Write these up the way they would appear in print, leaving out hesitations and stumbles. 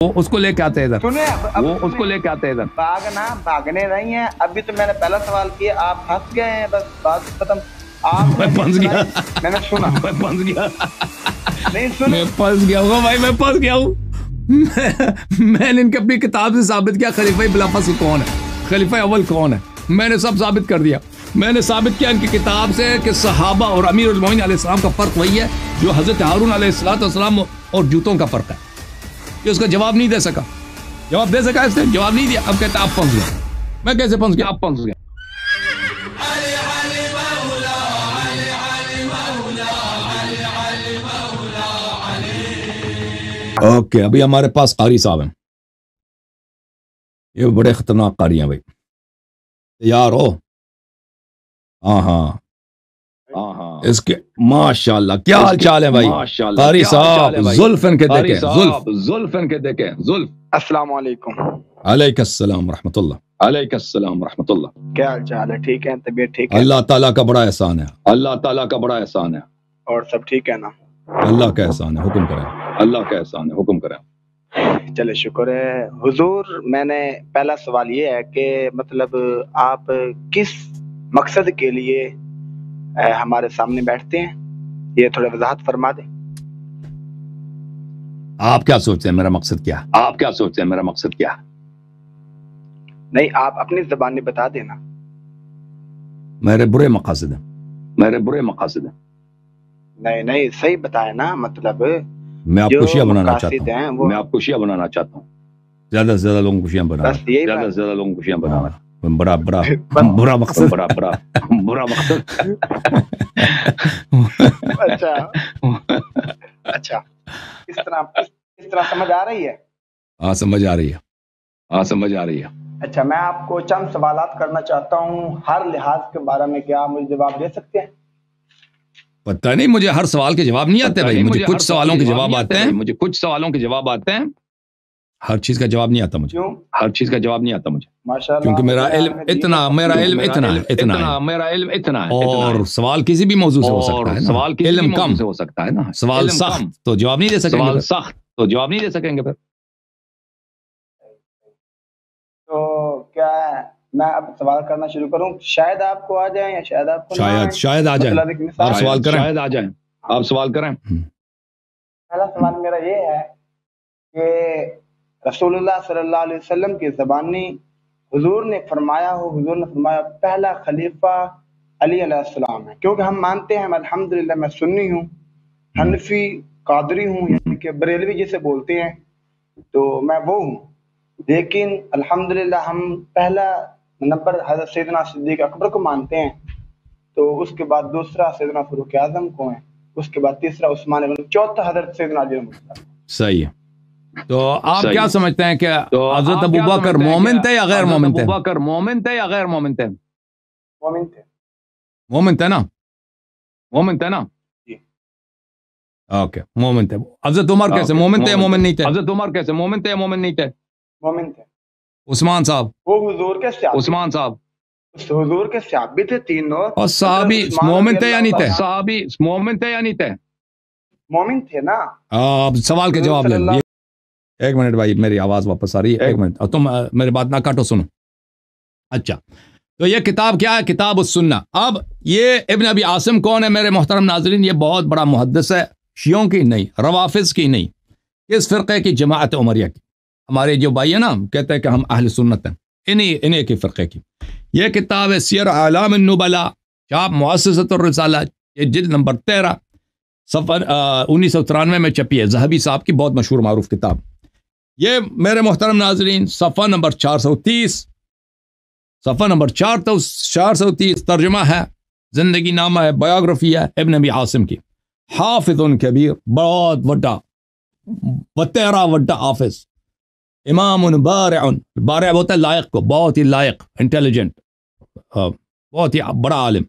وہ اس کو لے کے آتے ادھر، سنیں وہ اس کو لے کے آتے ادھر. بھاگنے رہی ہیں. ابھی تو میں نے پہلا سوال کیا، آپ پھنس گئے ہیں، بس بات ختم. آپ میں پھنس گیا، میں نے سنا، میں پھنس گیا، نہیں سنا، میں پھنس گیا ہوں بھائی، میں پھنس گیا ہوں. میں نے ان کی اپنی کتاب سے ثابت کیا خلیفہ بلافاصل کون ہے، خلیفہ اول کون ہے. میں نے سب ثابت کر دیا. میں نے ثابت کیا ان کی کتاب سے کہ صحابہ اور امیر المومنین علیہ السلام کا فرق وہی ہے جو حضرت ہارون علیہ السلام اور جوتوں کا فرق ہے. کہ اس کا جواب نہیں دے سکا، جواب دے سکا، اس نے جواب نہیں دیا. اب کہتا آپ پھنس گئے. میں کیسے پھنس گیا؟ آپ پھنس گئے. اوکے، ابھی ہمارے پاس قاری صاحب ہیں، یہ بڑے خطرناک قاری ہیں بھائی. تیار ہو؟ ہاں ہاں ہاں ہاں. اس کے ماشاء اللہ کیا حال چال ہے بھائی؟ قاری صاحب زلف ان کے دیکھیں، زلف ان کے دیکھیں، زلف. السلام علیکم. علیکم السلام ورحمۃ اللہ. علیکم السلام ورحمۃ اللہ. کیا حال چال ہے؟ ٹھیک ہے؟ طبیعت ٹھیک ہے؟ اللہ تعالیٰ کا بڑا احسان ہے، اللہ تعالیٰ کا بڑا احسان ہے. اور سب ٹھیک ہے نا؟ اللہ کا احسان ہے، حکم کریں. اللہ کا احسان ہے، حکم کریں. چلے شکر ہے حضور. میں نے پہلا سوال یہ ہے کہ مطلب آپ کس مقصد کے لیے ہمارے سامنے بیٹھتے ہیں، یہ تھوڑا وضاحت فرما دیں. آپ کیا سوچتے ہیں میرا مقصد کیا ہے؟ آپ کیا سوچتے ہیں میرا مقصد کیا ہے؟ نہیں، آپ اپنی زبان میں بتا دینا. میرے برے مقاصد ہیں، میرے برے مقاصد ہیں. نہیں صحیح بتائے نا. مطلب میں آپ کو شیعہ بنانا مقاصد چاہتا ہیں ہوں، وہ میں آپ کو شیعہ بنانا چاہتا ہوں. زیادہ سے زیادہ لوگوں کو شیعہ بنانا، بس یہی زیادہ بات. سے زیادہ لوگوں کو شیعہ بنانا. برا برا مقصد، برا مقصد. اچھا اس طرح سمجھ آ رہی ہے؟ ہاں سمجھ آ رہی ہے، ہاں سمجھ آ رہی ہے. اچھا، میں آپ کو چند سوالات کرنا چاہتا ہوں ہر لحاظ کے بارے میں. کیا آپ مجھے جواب دے سکتے ہیں؟ پتہ نہیں، مجھے ہر سوال کے جواب نہیں آتے بھائی. مجھے کچھ سوالوں کے جواب آتے ہیں، مجھے کچھ سوالوں کے جواب آتے ہیں. ہر چیز کا جواب نہیں آتا مجھے. کیوں؟ ہر چیز کا جواب نہیں آتا مجھے، ماشاءاللہ. کیونکہ میرا علم اتنا، میرا علم اتنا ہے، میرا علم اتنا ہے. اور سوال کسی بھی موضوع سے ہو سکتا ہے، سوال علم کم سے ہو سکتا ہے نا. سوال سخت تو جواب نہیں دے سکیں گے، سوال سخت تو جواب نہیں دے سکیں گے پھر. تو کیا میں اب سوال کرنا شروع کروں؟ شاید آپ کو آ جائیں یا شاید آپ کو نہ آئیں. شاید آ جائیں. آپ سوال کریں، شاید آ جائیں. آپ سوال کریں. پہلا سوال میرا یہ ہے کہ رسول اللہ صلی اللہ علیہ وسلم کی زبانی حضور نے فرمایا ہو، حضور نے فرمایا پہلا خلیفہ علی علیہ السلام ہے. کیونکہ ہم مانتے ہیں، الحمدللہ میں سنی ہوں، حنفی قادری ہوں، یعنی کہ بریلوی جسے بولتے ہیں، تو میں وہ ہوں. لیکن الحمدللہ ہم پہلا نمبر حضرت سیدنا صدیق اکبر کو مانتے ہیں، تو اس کے بعد دوسرا سیدنا فاروق اعظم کو ہے، اس کے بعد تیسرا عثمان غنی، چوتھا حضرت سیدنا علی. صحیح ہے. تو آپ کیا سمجھتے ہیں کہ حضرت ابوبکر مومن تھے یا غیر مومن تھے؟ ابوبکر مومن تھے یا غیر مومن تھے؟ مومن تھے. مومن تھے نا، مومن تھے نا. جی اوکے، مومن تھے. حضرت عمر کیسے مومن تھے یا مومن نہیں تھے؟ حضرت عمر کیسے مومن تھے یا مومن نہیں تھے؟ مومن تھے. عثمان صاحب، وہ حضور کے صحابی، عثمان صاحب حضور کے صحابی تھے تینوں. اور صحابی مومن تھے یا نہیں تھے؟ صحابی مومن تھے یا نہیں تھے؟ مومن تھے نا. اب سوال کے جواب لیں. ایک منٹ بھائی، میری آواز واپس آ رہی ہے، ایک منٹ. اور تم میری بات نہ کاٹو، سنو. اچھا، تو یہ کتاب کیا ہے؟ کتاب السنہ. اب یہ ابن ابی عاصم کون ہے میرے محترم ناظرین؟ یہ بہت بڑا محدث ہے، شیعوں کی نہیں، روافظ کی نہیں، اس فرقے کی، جماعت عمریہ کی. ہمارے جو بھائی ہیں نا کہتے ہیں کہ ہم اہل سنت ہیں، انہیں کی فرقے کی. یہ کتاب ہے سیر اعلام النبلاء، چاپ مؤسسۃ الرسالہ، یہ جلد نمبر 13، صفحہ 1993 میں چھپی ہے. ذہبی صاحب کی بہت مشہور معروف کتاب. یہ میرے محترم ناظرین صفحہ نمبر 430، صفحہ نمبر 430 ترجمہ ہے، زندگی نامہ ہے، بایوگرافی ہے ابن ابی عاصم کی. حافظ کبیر، بہت وڈا وطیرا وڈا حافظ. امام بارع، بارع ہوتا ہے لائق کو، بہت ہی لائق، انٹیلیجنٹ، بہت ہی بڑا عالم.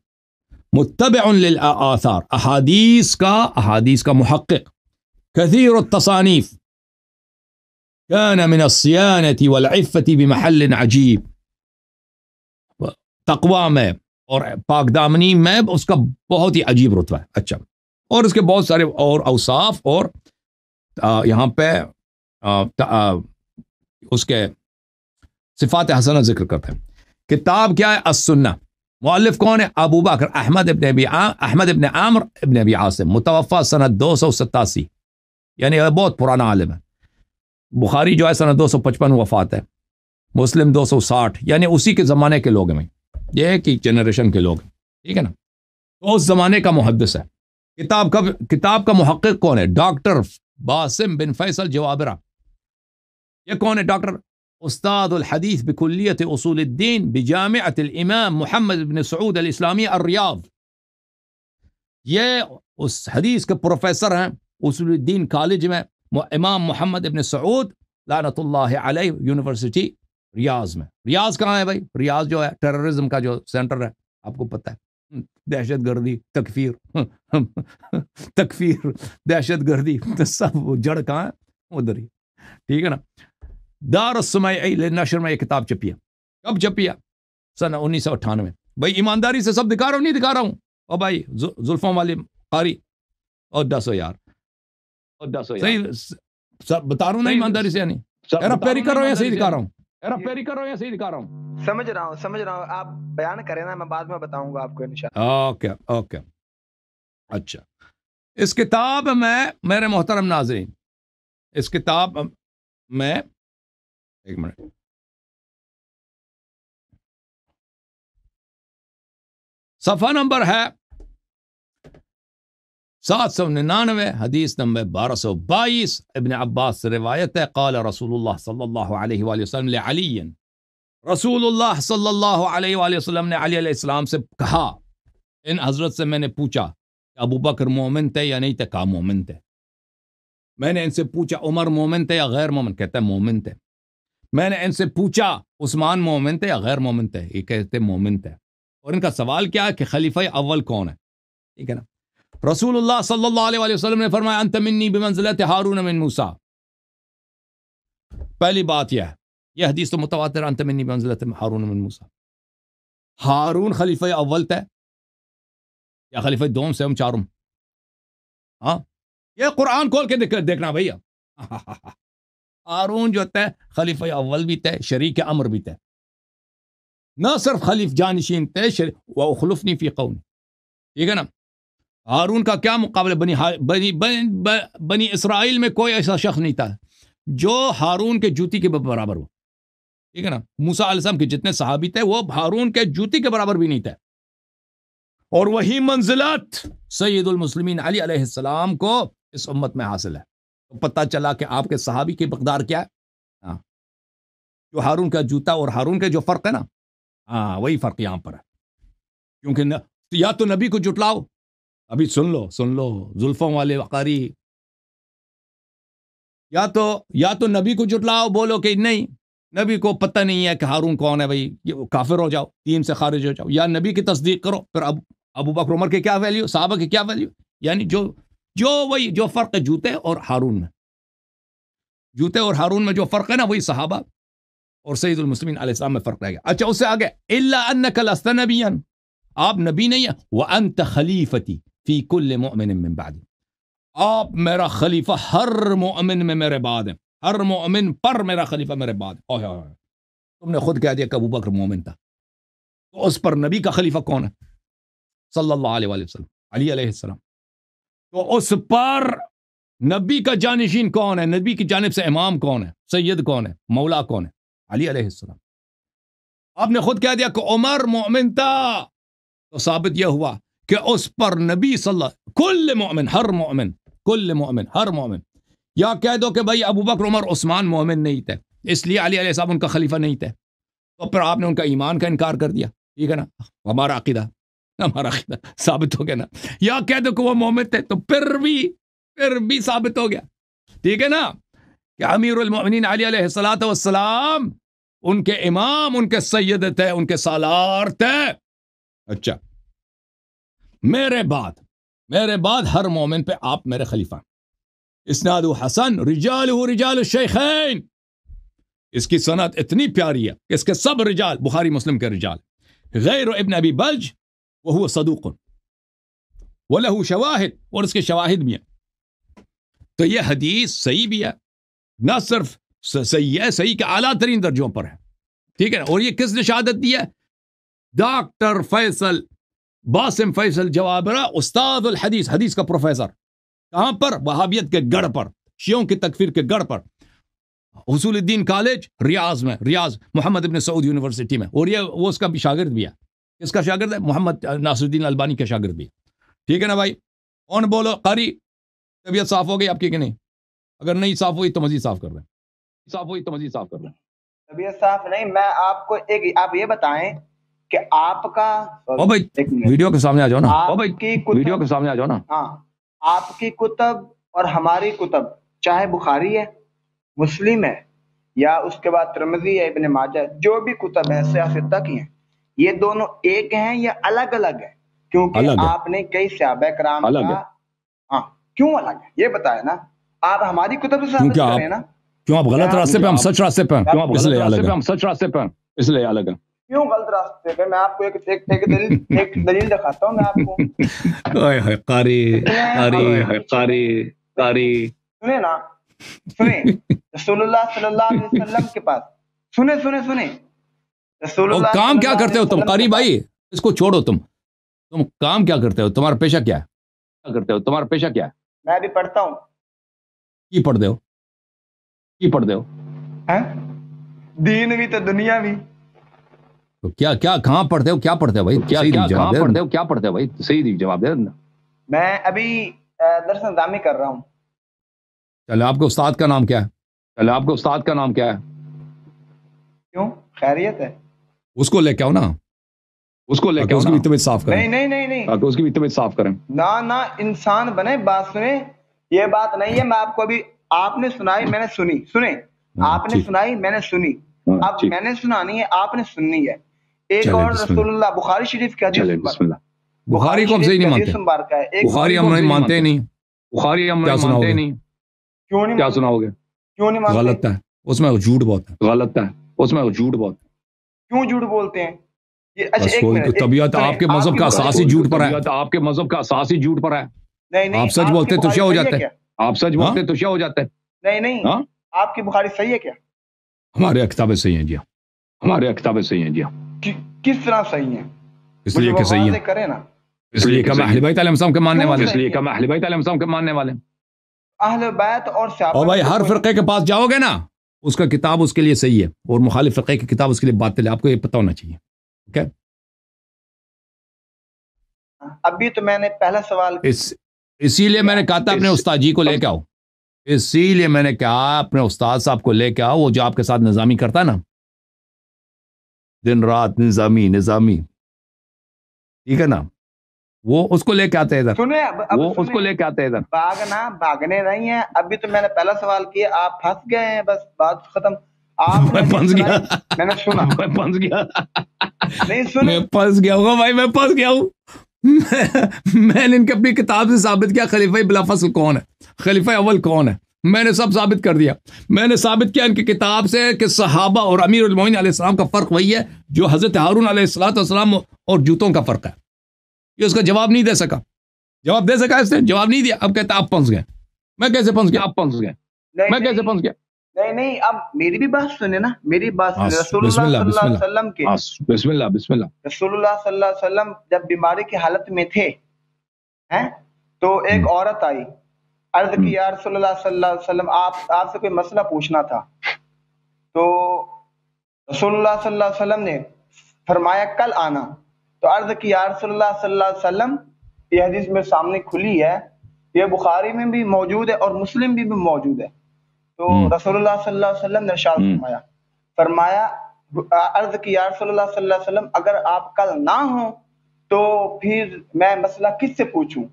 متبع للآثار، احادیث کا محقق. کثیر التصانیف، كان من الصيانة والعفة بمحل عجیب. تقوی میں اور پاک دامنی میں اس کا بہت ہی عجیب رتبہ ہے. اچھا، اور اس کے بہت سارے اور اوصاف، اور یہاں پہ اس کے صفات حسنہ ذکر کرتے ہیں. کتاب کیا ہے؟ السنہ. مؤلف کون ہے؟ ابو بکر احمد ابن عامر ابن ابی عاصم، متوفا سنت 287، یعنی بہت پرانا عالم ہے. بخاری جو ہے سنت 255 وفات ہے، مسلم 260، یعنی اسی کے زمانے کے لوگ ہیں، یہ ایک ہی جنریشن کے لوگ ہیں، ٹھیک ہے نا. تو اس زمانے کا محدث ہے. کتاب کا محقق کون ہے؟ ڈاکٹر باسم بن فیصل جوابرہ. یہ کون ہے ڈاکٹر؟ استاد الحدیث بکلیت اصول الدین بجامعۃ الامام محمد بن سعود الاسلامی الریاض. یہ اس حدیث کے پروفیسر ہیں اصول الدین کالج میں، امام محمد ابن سعود لعنت اللہ علیہ، یونیورسٹی ریاض میں. ریاض کہاں ہے بھائی؟ ریاض جو ہے ٹیررزم کا جو سینٹر ہے، آپ کو پتہ ہے، دہشت گردی، تکفیر دہشت گردی سب جڑ کہاں ہے؟ ادھر ہی، ٹھیک ہے نا. دار السمعی للنشر میں یہ کتاب چھپی ہے. کب چھپی ہے؟ سن 1998. بھائی ایمانداری سے سب دکھا رہا ہوں، نہیں دکھا رہا ہوں؟ اور بھائی زلفوں والے قاری اور 10 یار صحیح سب بتا رہا ہوں نا ایمانداری سے، یعنی ایرا پیری کر رہا ہوں یا صحیح دکھا رہا ہوں؟ ایرا پیری کر رہا ہوں یا صحیح دکھا رہا ہوں؟ سمجھ رہا ہوں. آپ بیان کریں نا، میں بعد میں بتاؤں گا آپ کو انشاءاللہ. اوکے. اچھا، اس کتاب میں میرے محترم ناظرین، اس کتاب میں ایک منٹ، صفحہ نمبر ہے 799، حدیث نمبر 1222. ابن عباس سے روایت ہے، قال رسول اللہ صلی اللہ علیہ وآلہ وسلم لعلی، رسول اللہ صلی اللہ علیہ وآلہ وسلم نے علی علیہ السلام سے کہا، ان حضرت سے میں نے پوچھا کہ ابو بکر مومن تھے یا نہیں تھے؟ کہا مومن تھے. میں نے ان سے پوچھا عمر مومن تھے یا غیر مومن؟ کہتا ہے مومن تھے. میں نے ان سے پوچھا عثمان مومن تھے یا غیر مومن تھے؟ یہ کہتے مومن تھے. اور ان کا سوال کیا ہے کہ خلیفہ اول کون ہے؟ ٹھیک ہے نا. رسول اللہ صلی اللہ علیہ وسلم نے فرمایا انت منی بمنزلت ہارون من موسیٰ. پہلی بات یہ ہے، یہ حدیث تو متواتر، انت منی بمنزلت ہارون من موسیٰ. ہارون خلیفہ اول تھے یا خلیفہ دوم سے ہم چارم؟ ہاں، یہ قرآن کھول کے دیکھنا بھیا. ہارون جو تھے خلیفہ اول بھی تھے، شریک امر بھی تھے، نہ صرف خلیف جانشین تھے، وَأُخْلُفْنِي فِي قَوْمِي. ٹھیک ہے نا. ہارون کا کیا مقابلہ؟ بنی اسرائیل میں کوئی ایسا شخص نہیں تھا جو ہارون کے جوتی کے برابر ہو. ٹھیک ہے نا. موسیٰ علیہ السلام کے جتنے صحابی تھے وہ ہارون کے جوتی کے برابر بھی نہیں تھے. اور وہی منزلت سید المسلمین علی علیہ السلام کو اس امت میں حاصل ہے. تو پتہ چلا کہ آپ کے صحابی کی مقدار کیا ہے. ہاں، جو ہارون کا جوتا اور ہارون کے جو فرق ہے نا، ہاں وہی فرق یہاں پر ہے. کیونکہ یا تو نبی کو جٹلاؤ، ابھی سن لو زلفوں والے وقاری، یا تو نبی کو جٹلاؤ، بولو کہ نہیں نبی کو پتہ نہیں ہے کہ ہارون کون ہے، بھائی کافر ہو جاؤ، دین سے خارج ہو جاؤ. یا نبی کی تصدیق کرو، پھر ابو بکر عمر کے کیا ویلیو، صحابہ کی کیا ویلیو. یعنی جو فرق ہے جوتے اور ہارون میں جو فرق ہے نا، وہی صحابہ اور سید المسلمین علیہ السلام میں فرق رہ گیا. اچھا، اس سے آگے الا انک لست نبیا، آپ نبی نہیں ہیں. وانت خلیفتی فی کل مؤمن من بعد، آپ میرا خلیفہ ہر مؤمن میں میرے بعد ہیں، ہر مؤمن پر میرا خلیفہ میرے بعد. تم نے خود کہہ دیا کہ ابو بکر مومن تھا، تو اس پر نبی کا خلیفہ کون ہے؟ صلی اللہ علیہ وآلہ وسلم، علی علیہ السلام. تو اس پر نبی کا جانشین کون ہے؟ نبی کی جانب سے امام کون ہے؟ سید کون ہے؟ مولا کون ہے؟ علی علیہ السلام. آپ نے خود کہہ دیا کہ عمر مومن تھا، تو ثابت یہ ہوا کہ اس پر نبی صلی اللہ کل مومن، ہر مومن. یا کہہ دو کہ بھائی ابو بکر عمر عثمان مومن نہیں تھے، اس لیے علی علیہ السلام ان کا خلیفہ نہیں تھے، تو پھر آپ نے ان کا ایمان کا انکار کر دیا. ٹھیک ہے نا. ہمارا عقیدہ ثابت ہو گیا نا. یا کہہ دو کہ وہ مومن تھے، تو پھر بھی ثابت ہو گیا. ٹھیک ہے نا، کہ امیر المؤمنین علی علیہ الصلوۃ والسلام ان کے امام، ان کے سید تھے، ان کے سالار تھے. اچھا، میرے بعد ہر مومن پہ آپ میرے خلیفہ. اسناد حسن، رجالہ رجال الشیخین، اس کی سند اتنی پیاری ہے کہ اس کے سب رجال بخاری مسلم کے رجال، غیر ابن ابی بلج وہو صدوق وَلَهُ شواہد، اور اس کے شواہد بھی ہیں. تو یہ حدیث صحیح بھی ہے نہ صرف صحیح ہے، صحیح کے اعلیٰ ترین درجوں پر ہے، ٹھیک ہے نا. اور یہ کس نے شہادت دی ہے؟ ڈاکٹر فیصل باسم فیصل جوابرہ، استاد الحدیث، حدیث کا پروفیسر. کہاں پر؟ وہابیت کے گڑھ پر، شیعوں کی تکفیر کے گڑھ پر، حصول الدین کالج ریاض میں، ریاض محمد ابن سعود یونیورسٹی میں. اور یہ وہ اس کا بھی شاگرد بھی ہے. کس کا شاگرد ہے؟ محمد ناصر الدین البانی کا شاگرد بھی ہے. ٹھیک ہے نا بھائی. کون بولو قاری، طبیعت صاف ہو گئی آپ کی کہ نہیں؟ اگر نہیں صاف ہوئی تو مزید صاف کر دیں، صاف ہوئی تو مزید صاف کر دیں. طبیعت صاف نہیں. میں آپ کو آپ یہ بتائیں کہ آپ کا بھائی ویڈیو کے سامنے آ جاؤ نا، ویڈیو کے سامنے آ جاؤ نا. ہاں، آپ کی کتب اور ہماری کتب، چاہے بخاری ہے، مسلم ہے، یا اس کے بعد ترمذی ہے، ابن ماجہ، جو بھی کتب ہیں سیاستہ کی ہیں، یہ دونوں ایک ہیں یا الگ الگ ہیں؟ کیونکہ آپ نے کئی صحابہ کرام کا، ہاں کیوں الگ ہے یہ بتائیں نا. آپ ہماری کتب سے ثابت کریں نا. کیوں آپ غلط راستے پہ، ہم سچ راستے پہ ہیں، اس لیے الگ ہے. ہم سچ راستے پہ ہیں اس لیے الگ ہے. کیوں غلط راستے پہ؟ میں آپ کو ایک دلیل دکھاتا ہوں میں آپ کو. قاری سنیں نا، سنیں. رسول اللہ صلی اللہ علیہ وسلم کے پاس، سنیں رسول اللہ. کام کیا کرتے ہو تم قاری بھائی؟ اس کو چھوڑو. تم کام کیا کرتے ہو؟ تمہارا پیشہ کیا ہے؟ میں بھی پڑھتا ہوں. کی پڑھتے ہو؟ دین بھی تو دنیا بھی. تو کیا کہاں پڑھتے ہو؟ کیا پڑھتے ہو بھائی؟ کیا پڑھتے ہو بھائی؟ صحیح جواب دے. میں ابھی درس نظامی کر رہا ہوں. چلے، آپ کے استاد کا نام کیا ہے؟ کیوں، خیریت ہے؟ اس کو لے کے آؤ نا، اس کی بھی طبیعت صاف کریں. نہیں، اس کی بھی طبیعت صاف کریں. نہ انسان بنے. بات سنیں، یہ بات نہیں ہے. میں آپ کو ابھی، آپ نے سنائی میں نے سنی. سنیں، آپ نے سنائی میں نے سنی. اب میں نے سنانی ہے، آپ نے سننی ہے. ایک اور رسول اللہ بخاری شریف کی حدیث، بسم اللہ. بخاری کو ہم صحیح نہیں مانتے. بخاری ہم نہیں مانتے نہیں. کیا سناؤ گے؟ کیوں نہیں مانتے؟ غلط ہے، اس میں جھوٹ بہت ہے. کیوں جھوٹ بولتے ہیں یہ؟ طبیعت آپ کے مذہب کا اساسی جھوٹ پر ہے. نہیں، آپ سچ بولتے تو شیا ہو جاتے. نہیں، آپ کی بخاری صحیح ہے کیا؟ ہمارے کتابیں صحیح ہیں جی. کس طرح صحیح ہیں؟ اس لیے کہ صحیح ہے، کریں نا. اس لیے کہ ہم اہل بیت علیہ السلام کے ماننے والے. اہل بیت اور صحابہ، اور بھائی ہر فرقے کے پاس جاؤ گے نا، اس کا کتاب اس کے لیے صحیح ہے، اور مخالف فرقے کی کتاب اس کے لیے باطل ہے. آپ کو یہ پتہ ہونا چاہیے. اوکے، ابھی تو میں نے پہلا سوال، اسی لیے میں نے کہا تھا اپنے استاد جی کو لے کے آؤ. اسی لیے میں نے کہا اپنے استاد صاحب کو لے کے آؤ، وہ جو آپ کے ساتھ نظامی کرتا ہے نا، دن رات نظامی، ٹھیک ہے نا، وہ اس کو لے کے آتے ادھر. بھاگنے نہیں ہیں. ابھی تو میں نے پہلا سوال کیا، آپ پھنس گئے ہیں، بس بات ختم. آپ میں پھنس گیا، میں نے سنا، میں پھنس گیا. نہیں سن، میں پھنس گیا ہوں بھائی، میں پھنس گیا ہوں. میں نے ان کی اپنی کتاب سے ثابت کیا خلیفہ بلافصل کون ہے، خلیفہ اول کون ہے. میں نے سب ثابت کر دیا. میں نے ثابت کیا ان کی کتاب سے کہ صحابہ اور امیر المومنین علیہ السلام کا فرق وہی ہے جو حضرت ہارون علیہ السلام اور جوتوں کا فرق ہے. یہ اس کا جواب نہیں دے سکا. جواب دے سکا اس نے، جواب نہیں دیا. اب کہتا آپ پھنس گئے. میں کیسے پھنس گیا؟ نہیں، اب میری بھی بات سنیں نا، میری بات سنیں. رسول اللہ صلی اللہ علیہ وسلم کے، بسم اللہ. رسول اللہ صلی اللہ علیہ وسلم جب بیماری کی حالت میں تھے تو ایک عورت آئی، عرض کی یا رسول اللہ صلی اللہ علیہ وسلم، آپ سے کوئی مسئلہ پوچھنا تھا. تو رسول اللہ صلی اللہ علیہ وسلم نے فرمایا کل آنا. تو عرض کی یا رسول اللہ صلی اللہ علیہ وسلم، یہ حدیث میں سامنے کھلی ہے، یہ بخاری میں بھی موجود ہے اور مسلم بھی موجود ہے. تو رسول اللہ صلی اللہ علیہ وسلم نے ارشاد فرمایا عرض کی یا رسول اللہ صلی اللہ علیہ وسلم، اگر آپ کل نہ ہوں تو پھر میں مسئلہ کس سے پوچھوں؟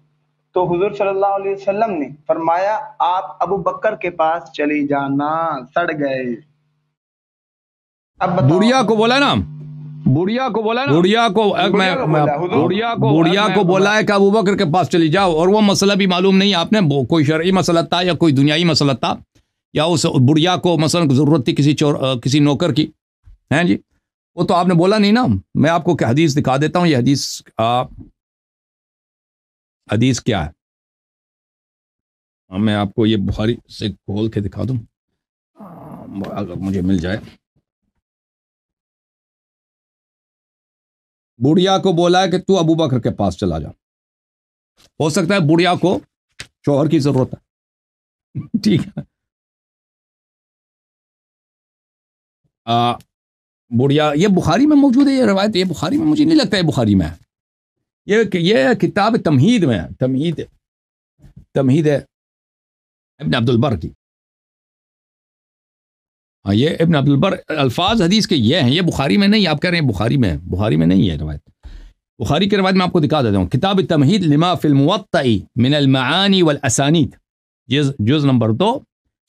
تو حضور صلی اللہ علیہ وسلم نے فرمایا آپ ابو بکر کے پاس چلی جانا، سڑ گئے. اب بڑھیا کو بولا نا، بڑھیا کو بولا ہے کہ ابو بکر کے پاس چلی جاؤ. اور وہ مسئلہ بھی معلوم نہیں آپ نے، کوئی شرعی مسئلہ تھا یا کوئی دنیائی مسئلہ تھا، یا اس بڑھیا کو مثلا ضرورت تھی کسی نوکر کی، ہیں جی، وہ تو آپ نے بولا نہیں نا. میں آپ کو حدیث دکھا دیتا ہوں. یہ حدیث کیا ہے، میں آپ کو یہ بخاری سے کھول کے دکھا دوں. اگر مجھے مل جائے. بڑھیا کو بولا ہے کہ تو ابو بکر کے پاس چلا جا. ہو سکتا ہے بڑھیا کو شوہر کی ضرورت ہے. ٹھیک ہے. بڑھیا یہ بخاری میں موجود ہے یہ روایت. یہ بخاری میں مجھے نہیں لگتا ہے بخاری میں ہے. یہ کتاب تمہید میں ہے. تمہید ہے ابن عبد البر کی. ہاں یہ ابن عبد البر الفاظ حدیث کے یہ ہیں. یہ بخاری میں نہیں. آپ کہہ رہے ہیں بخاری میں. بخاری میں نہیں ہے روایت. بخاری کی روایت میں آپ کو دکھا دیتا ہوں. کتاب تمہید لما فی الموطأ من المعانی والاسانید جز نمبر 2.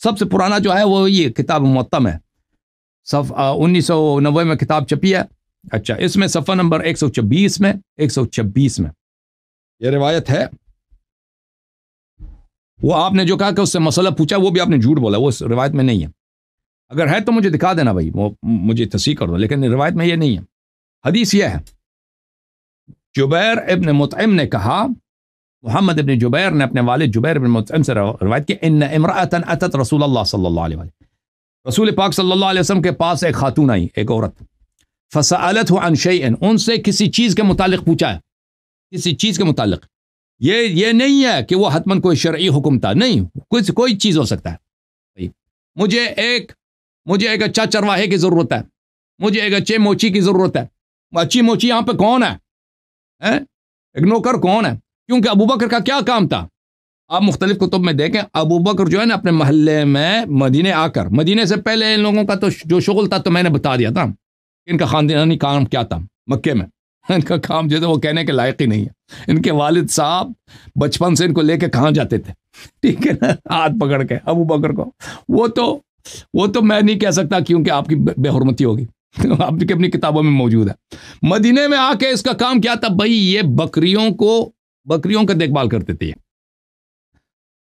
سب سے پرانا جو ہے وہ یہ کتاب موطأ میں 1990 میں کتاب چھپی ہے. اچھا اس میں صفحہ نمبر 126 میں یہ روایت ہے. وہ آپ نے جو کہا کہ اس سے مسئلہ پوچھا وہ بھی آپ نے جھوٹ بولا. وہ اس روایت میں نہیں ہے. اگر ہے تو مجھے دکھا دینا بھائی. وہ مجھے تصحیح کر دو. لیکن روایت میں یہ نہیں ہے. حدیث یہ ہے جبیر ابن مطعم نے کہا محمد ابن جبیر نے اپنے والد جبیر ابن مطعم سے روایت کی ان امرأۃ اتت رسول اللہ صلی اللہ علیہ وسلم. رسول پاک صلی اللہ علیہ وسلم کے پاس ایک خاتون آئی, ایک عورت. فسألته عن شیء, ان سے کسی چیز کے متعلق پوچھا ہے. کسی چیز کے متعلق. یہ نہیں ہے کہ وہ حتماً کوئی شرعی حکم تھا. نہیں, کوئی چیز ہو سکتا ہے. مجھے ایک اچھا چرواہے کی ضرورت ہے. مجھے ایک اچھے موچی کی ضرورت ہے. اچھی موچی یہاں پہ کون ہے؟ ایک نوکر کون ہے؟ کیونکہ ابو بکر کا کیا کام تھا؟ آپ مختلف کتب میں دیکھیں. ابو بکر جو ہے نا اپنے محلے میں مدینے آ کر, مدینے سے پہلے ان لوگوں کا تو جو شغل تھا تو میں نے بتا دیا تھا. ان کا خاندانی کام کیا تھا مکے میں. ان کا کام جو ہے وہ کہنے کے لائق ہی نہیں ہے. ان کے والد صاحب بچپن سے ان کو لے کے کہاں جاتے تھے, ٹھیک ہے نا, ہاتھ پکڑ کے ابو بکر کو. وہ تو میں نہیں کہہ سکتا کیونکہ آپ کی بے حرمتی ہوگی. آپ کی اپنی کتابوں میں موجود ہے. مدینے میں آ کے اس کا کام کیا تھا بھائی؟ یہ بکریوں کا دیکھ بھال کرتے تھے.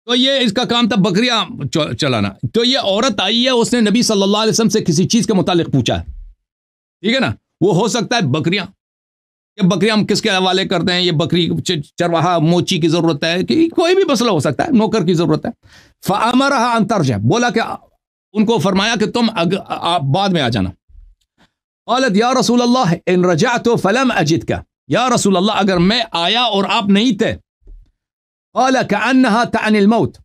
تو یہ اس کا کام تھا بکریاں چلانا. تو یہ عورت آئی ہے, اس نے نبی صلی اللہ علیہ وسلم سے کسی چیز کے متعلق پوچھا ہے. ٹھیک ہے نا. وہ ہو سکتا ہے بکریاں. یہ بکریاں ہم کس کے حوالے کرتے ہیں؟ یہ بکری چرواہا موچی کی ضرورت ہے کہ کوئی بھی مسئلہ ہو سکتا ہے. نوکر کی ضرورت ہے. فامرها ان ترجع, بولا کہ ان کو فرمایا کہ تم بعد میں آ جانا. قالت یا رسول اللہ ان رجعت فلم اجدک, یا رسول اللہ اگر میں آیا اور آپ نہیں تھے. قال كأنها تعني الموت,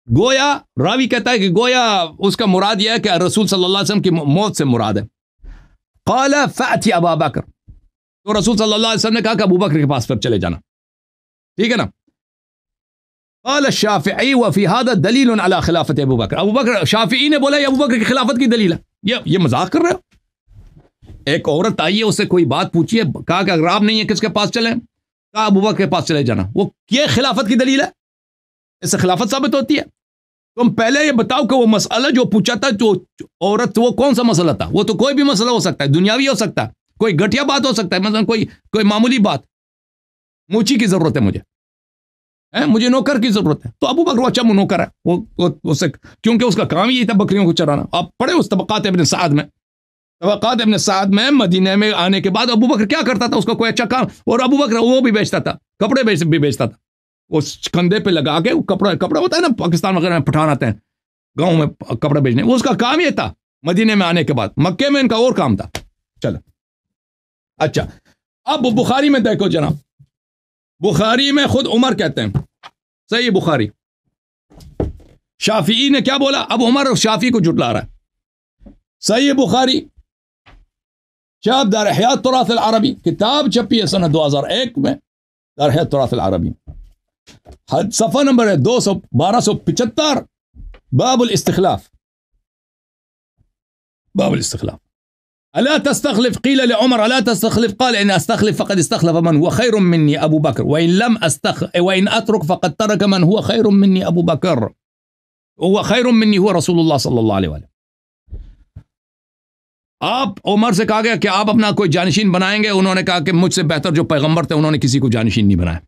گویا راوی کہتا ہے کہ گویا اس کا مراد یہ ہے کہ رسول صلی اللہ علیہ وسلم کی موت سے مراد ہے. قال فأتي ابا بکر, تو رسول صلی اللہ علیہ وسلم نے کہا کہ ابو بکر کے پاس پھر چلے جانا. ٹھیک ہے نا. قال الشافعی وفي هذا دلیل على خلافت ابو بکر. ابو بکر, شافعی نے بولا یہ ابو بکر کی خلافت کی دلیل ہے. یہ مذاق کر رہے ہو؟ ایک عورت آئی ہے, اس سے کوئی بات پوچھی ہے, کہا کہ اگر آپ نہیں ہے کس کے پاس چلیں؟ کہا ابو بکر کے پاس چلے جانا. وہ یہ خلافت کی دلیل ہے؟ اس سے خلافت ثابت ہوتی ہے. تم پہلے یہ بتاؤ کہ وہ مسئلہ جو پوچھا تھا جو عورت, وہ کون سا مسئلہ تھا؟ وہ تو کوئی بھی مسئلہ ہو سکتا ہے, دنیاوی ہو سکتا ہے, کوئی گھٹیا بات ہو سکتا ہے, مثلا کوئی معمولی بات. موچی کی ضرورت ہے مجھے نوکر کی ضرورت ہے. تو ابو بکر اچھا نوکر ہے وہ کیونکہ اس کا کام یہی تھا بکریوں کو چرانا. آپ پڑھے اس طبقات ابن سعد میں مدینے میں آنے کے بعد ابو بکر کیا کرتا تھا؟ اس کا کوئی اچھا کام. اور ابو بکر وہ بھی بیچتا تھا, کپڑے بھی بیچتا تھا. وہ کندھے پہ لگا کے کپڑا ہوتا ہے نا, پاکستان وغیرہ میں پٹھان آتے ہیں گاؤں میں کپڑے بیچنے, وہ اس کا کام یہ تھا. مدینے میں آنے کے بعد مکے میں ان کا اور کام تھا. چلو اچھا, اب بخاری میں دیکھو جناب, بخاری میں خود عمر کہتے ہیں, صحیح بخاری. شافعی نے کیا بولا؟ اب عمر شافعی کو جھٹلا رہا ہے. صحیح بخاری شاب دار حیات تراث العربی, کتاب چھپی ہے سنہ 2001 میں, دار حیات تراث العربی, صفحہ نمبر ہے 1275, باب الاستخلاف. الا تستخلف قيل لعمر الا تستخلف قال ان استخلف فقد استخلف من هو خير مني ابو بكر وان اترك فقد ترك من هو خير مني ابو بكر هو خير مني هو رسول الله صلى الله عليه وسلم. آپ عمر سے کہا گیا کہ آپ اپنا کوئی جانشین بنائیں گے؟ انہوں نے کہا کہ مجھ سے بہتر جو پیغمبر تھے انہوں نے کسی کو جانشین نہیں بنایا.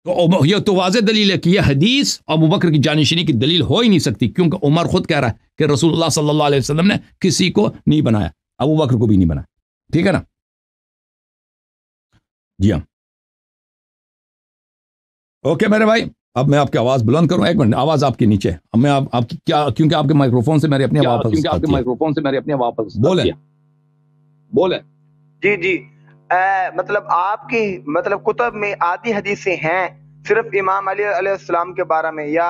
تو یہ تو واضح دلیل ہے کہ یہ حدیث ابو بکر کی جانشینی کی دلیل ہو ہی نہیں سکتی, کیونکہ عمر خود کہہ رہا ہے کہ رسول اللہ صلی اللہ علیہ وسلم نے کسی کو نہیں بنایا, ابو بکر کو بھی نہیں بنایا. ٹھیک ہے نا جی ہاں. اوکے میرے بھائی, اب میں آپ کی آواز بلند کروں، ایک منٹ، آواز آپ کی نیچے، اب میں آپ کی کیا، کیونکہ آپ کے مائکروفون سے میری اپنی آواز بولیں جی جی مطلب آپ کی مطلب کتب میں آدھی حدیثیں ہیں صرف امام علی علیہ السلام کے بارے میں، یا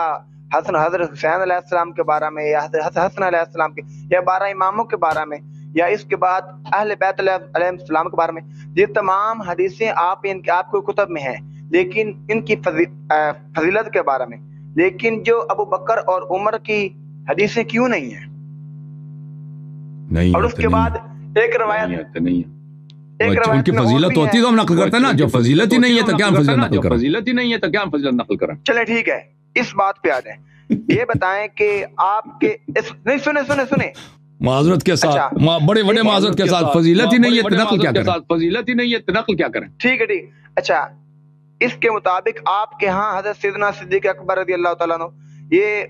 حضرت حسین علیہ السلام کے بارے میں، یا حضرت حسن علیہ السلام کے، یا 12 اماموں کے بارے میں، یا اس کے بعد اہل بیت علیہ السلام کے بارے میں. یہ تمام حدیثیں آپ کو کتب میں ہیں، لیکن ان کی فضیلت کے بارے میں. لیکن جو ابو بکر اور عمر کی حدیثیں کیوں نہیں ہیں؟ نہیں، اور اس کے بعد ایک روایت ان کی فضیلت ہوتی ہے تو ہم نقل کرتے ہیں نا، جو فضیلت ہی نہیں ہے تو کیا ہم فضیلت نقل کریں؟ چلے ٹھیک ہے، اس بات پہ آ جائیں. یہ بتائیں کہ آپ کے نہیں سنیں معذرت کے ساتھ، بڑے بڑے معذرت کے ساتھ، فضیلت ہی نہیں ہے تو نقل کیا کریں؟ ٹھیک ہے. اچھا، اس کے مطابق آپ کے ہاں حضرت سیدنا صدیق اکبر رضی اللہ تعالیٰ عنہ یہ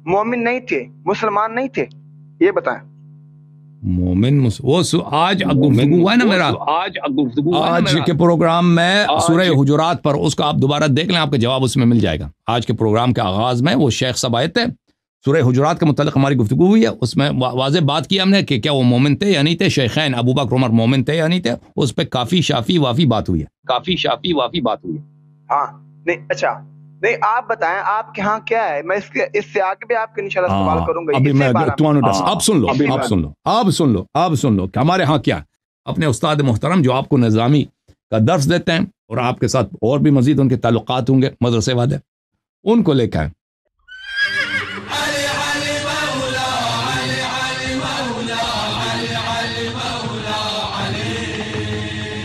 مومن نہیں تھے، مسلمان نہیں تھے؟ یہ بتائیں. مومن وہ آج گفتگو ہوا ہے نا میرا، آج کے پروگرام میں سورہ حجرات پر، اس کو آپ دوبارہ دیکھ لیں، آپ کا جواب اس میں مل جائے گا. آج کے پروگرام کے آغاز میں وہ شیخ صاحب آئے تھے، سورہ حجرات کے متعلق ہماری گفتگو ہوئی ہے، اس میں واضح بات کی ہم نے کہ کیا وہ مومن تھے یا نہیں تھے، شیخین ابو بکر عمر مومن تھے یا نہیں تھے، اس پہ کافی شافی وافی بات ہوئی ہے. ہاں نہیں، اچھا نہیں، آپ بتائیں آپ کے ہاں کیا ہے، میں اس سے آگے بھی آپ کے انشاءاللہ سوال کروں گا. ابھی میں اب سن لو کہ ہمارے ہاں کیا ہے. اپنے استاد محترم جو آپ کو نظامی کا درس دیتے ہیں اور آپ کے ساتھ اور بھی مزید ان کے تعلقات ہوں گے مدرسے والے، ان کو لے کے آئیں.